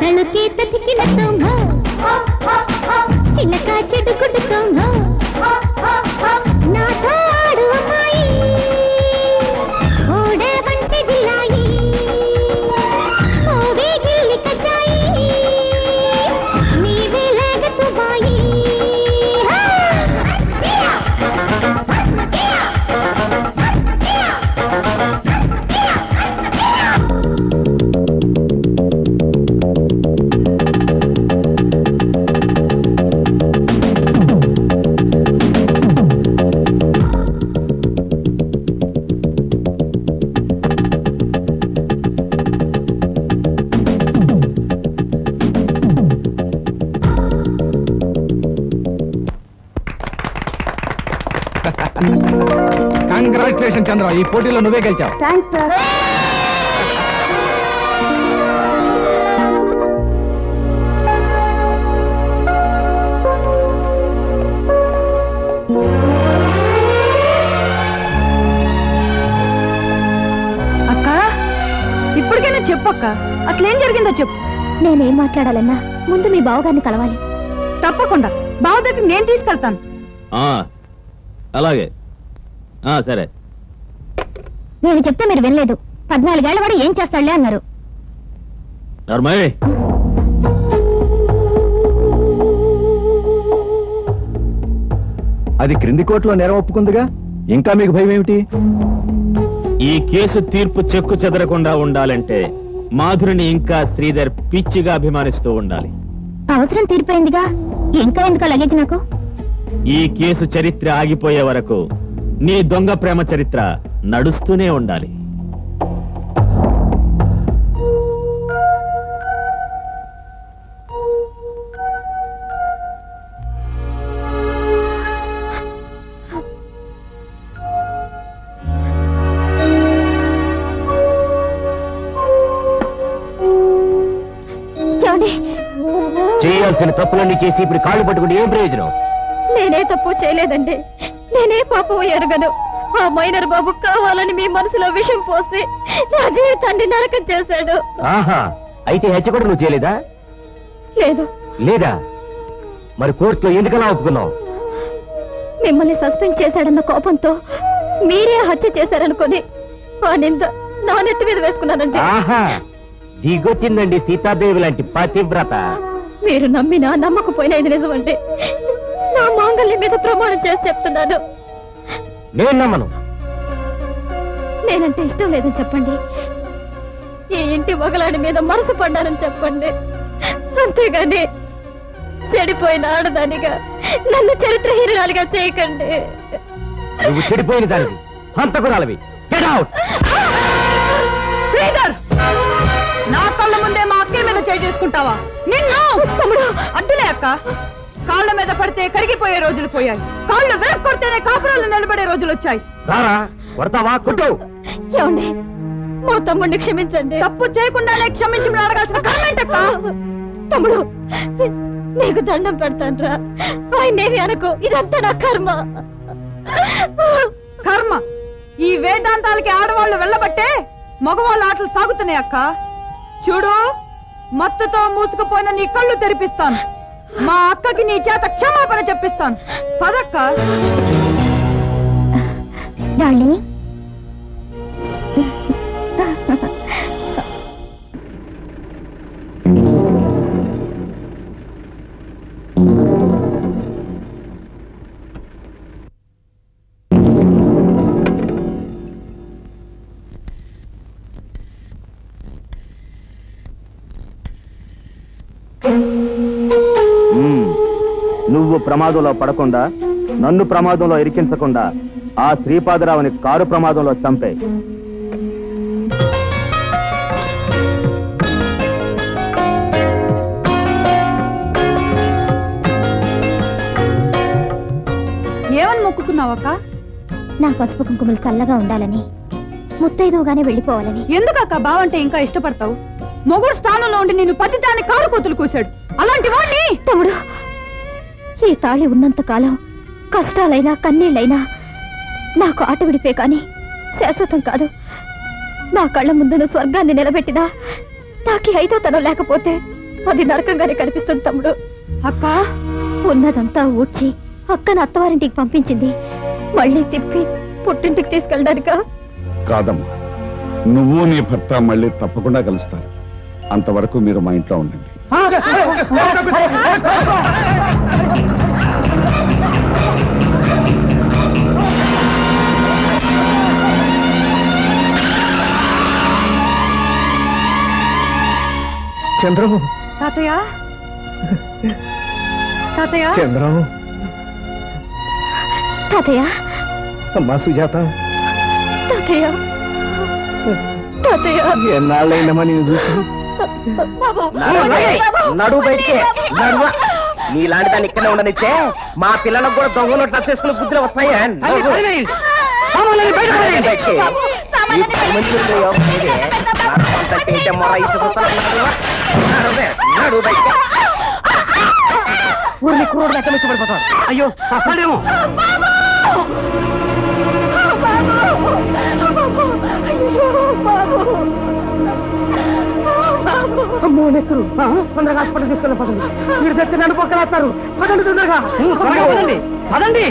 తణుకే తతికిన సోమ చిలక చెడుకుడు సోమ నా తాడు అమ్మాయి ఓడ వంటి జిల్లాయి ఓవే గిల్లి కచాయి నీవే లాగతు బాయి కంగ్రాచులేషన్ చంద్ర, ఈ పోటీలో నువ్వే గెలిచావు. Thanks sir. అక్క ఇప్పటికైనా చెప్పక్క, అసలేం జరిగిందో చెప్పు. నేనేం మాట్లాడాలన్నా ముందు మీ బావగారిని కలవాలి. తప్పకుండా బావ దగ్గర నేను తీసుకెళ్తాను. అలాగే సరే. నేను చెప్తే మీరు వినలేదు. 14 ఏళ్ల వాడు ఏం చేస్తాడులే అన్నారు. అది క్రింది కోర్టులో నేరం ఒప్పుకుందిగా, ఇంకా మీకు భయం ఏమిటి? ఈ కేసు తీర్పు చెక్కు చెదరకుండా ఉండాలంటే మాధురిని ఇంకా శ్రీధర్ పిచ్చిగా అభిమానిస్తూ ఉండాలి. అవసరం తీరిపోయిందిగా, ఇంకా ఎందుకు లగేజ్ నాకు? ఈ కేసు చరిత్ర ఆగిపోయే వరకు నీ దొంగ ప్రేమ చరిత్ర నడుస్తూనే ఉండాలి. చేయాల్సిన తప్పులన్నీ చేసి ఇప్పుడు కాళ్ళు పట్టుకుంటే ఏం ప్రయోజనం? నేనే తప్పు చేయలేదండి, నేనే పాపం ఎరగను. ఆ మైనర్ బాబు కావాలని మీ మనసులో విషం పోసి నా జీవితాన్ని నరకం చేశాడు. ఆహా, అయితే హత్య కూడా నువ్వు చేయలేదా? లేదు. లేదా? మరి కోర్టులో ఎందుకలా ఒప్పుకున్నావు? మిమ్మల్ని సస్పెండ్ చేశాడన్న కోపంతో మీరే హత్య చేశారనుకొని ఆ నింద నా నెత్తి మీద వేసుకున్నానండి. ఆహా, దిగొచ్చిందండి సీతాదేవి లాంటి పతివ్రత. మీరు నమ్మినా నమ్మకపోయినా ఇది నిజమండి. నా మాంగళ్యం మీద ప్రమాణం చేసి చెప్తున్నాను. నేను నమ్మను. నేనంటే ఇష్టం లేదని చెప్పండి. ఈ ఇంటి మగలాడి మీద మనసు పడ్డానని చెప్పండి. అంతేగాని చెడిపోయిన ఆడదానిగా నన్ను చరిత్రహీనురాలిగా చేయకండి. నువ్వు చెడిపోయిన దానివి, హంతకురాలివి. Get out. శ్రీధర్, నా కళ్ళ ముందే మా అక్కయ్య మీద చేసుకుంటావా? నిన్ను తమ్ముడు అడ్డులే అక్క. కాళ్ళ మీద పడితే కరిగిపోయే రోజులు పోయాయి, కాళ్ళు వెనక్కి కొడితేనే కాపురాలు నిలబడే రోజులు వచ్చాయి. రారా, కొడతావా? కొట్టు. ఏమండి, మా తమ్ముడిని క్షమించండి. తప్పు చేయకుండానే క్షమించి అడగాల్సిన కర్మేంటక్క? తమ్ముడు, నీకు దండం పెడతాన్రా, ఆయనేమి అనుకో, ఇదంతా నా కర్మ. కర్మ? ఈ వేదాంతాలకి ఆడవాళ్ళు వెళ్ళబట్టే మగవాళ్ళ ఆటలు సాగుతున్నాయి అక్క. చూడు, మత్తుతో మూసుకుపోయిన నీ కళ్ళు తెరిపిస్తాను. మా అక్కకి నీ చేత క్షమాపణ చెప్పిస్తాను. పదక్క. డార్లింగ్, నువ్వు ప్రమాదంలో పడకుండా, నన్ను ప్రమాదంలో ఇరికించకుండా ఆ శ్రీపాదరావుని కారు ప్రమాదంలో చంపే. ఏమని మొక్కుకున్నావక్క? నా పసుపు కుంకుమలు చల్లగా ఉండాలని, ముత్తైదుగానే వెళ్ళిపోవాలని. ఎందుకక్క బావంటే ఇంకా ఇష్టపడతావు? మొగుడు స్థానంలో ఉండి నిన్ను పతితాన్ని కారు కోతులు కూశాడు. అలాంటి వాణ్ణి తమ్ముడు, ఈ తాళి ఉన్నంత కాలం కష్టాలైనా కన్నీళ్ళైనా నాకు ఆట విడిపే కాని శాశ్వతం కాదు. నా కళ్ళ ముందున స్వర్గాన్ని నిలబెట్టినా నాకు 5వ తనం లేకపోతే అది నరకంగానే కనిపిస్తుంది తమ్ముడు. అక్క ఉన్నదంతా ఊడ్చి అక్కను అత్తవారింటికి పంపించింది, మళ్ళీ తిప్పి పుట్టింటికి తీసుకెళ్ళడానిక? కాదమ్మా, నువ్వు నీ భర్త మళ్ళీ తప్పకుండా కలుస్తారు. అంతవరకు మీరు మా ఇంట్లో ఉండండి. చంద్రం, తాతయ్య తాతయ్య చంద్రం, తాతయ్య, అమ్మా సుజాత, తాతయ్య, తాతయ్య. ఎన్నాళ్ళైందమ్మా నేను చూసి. బాబు, నడువు బయటికి నడువా. నీలాంటి దాన్ని ఇక్కడే ఉండనిచ్చే మా పిల్లలకు కూడా దొంగలు టచ్ చేసుకుని బుద్ధులు వస్తాయా? ఊరిని కుర్రోడు లెక్క నుంచి పడిపోతాడు. అయ్యో సస్తాడేమో. అమ్మో నెత్తురు. తొందరగా హాస్పిటల్ తీసుకెళ్ళి పదండి. మీరు తెచ్చి నన్ను పక్కన వస్తారు. పదండి తొందరగా. పదండి.